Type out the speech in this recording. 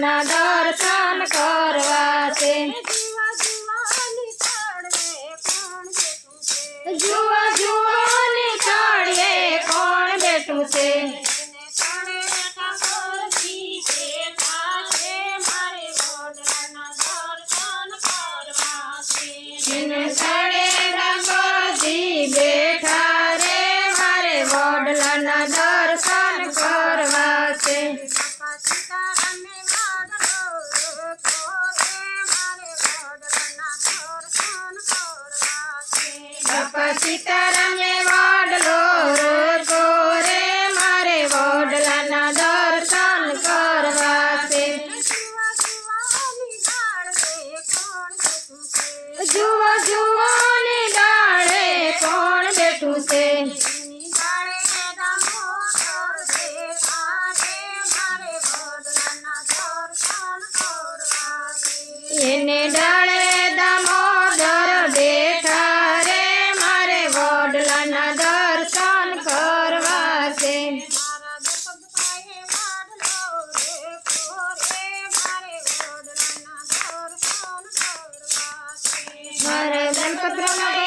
વડલાના દર્શન કરવા છે જુઓ જુઓ નીકળીએ કોણ બેઠું છે એને સડે ઠાકોરજી બેઠા રે મારે વડલાના દર્શન કરવા છે બાપા સીતારામે વડલો રોતો રે મારે વડલાના દર્શન કરવા છે જુઓ જુઓ ની ડાળે કોણ બેઠું છે એને ડાળે દામોદર બેઠા રે મારે વડલાના દર્શન કરવા છે મારે ગણપત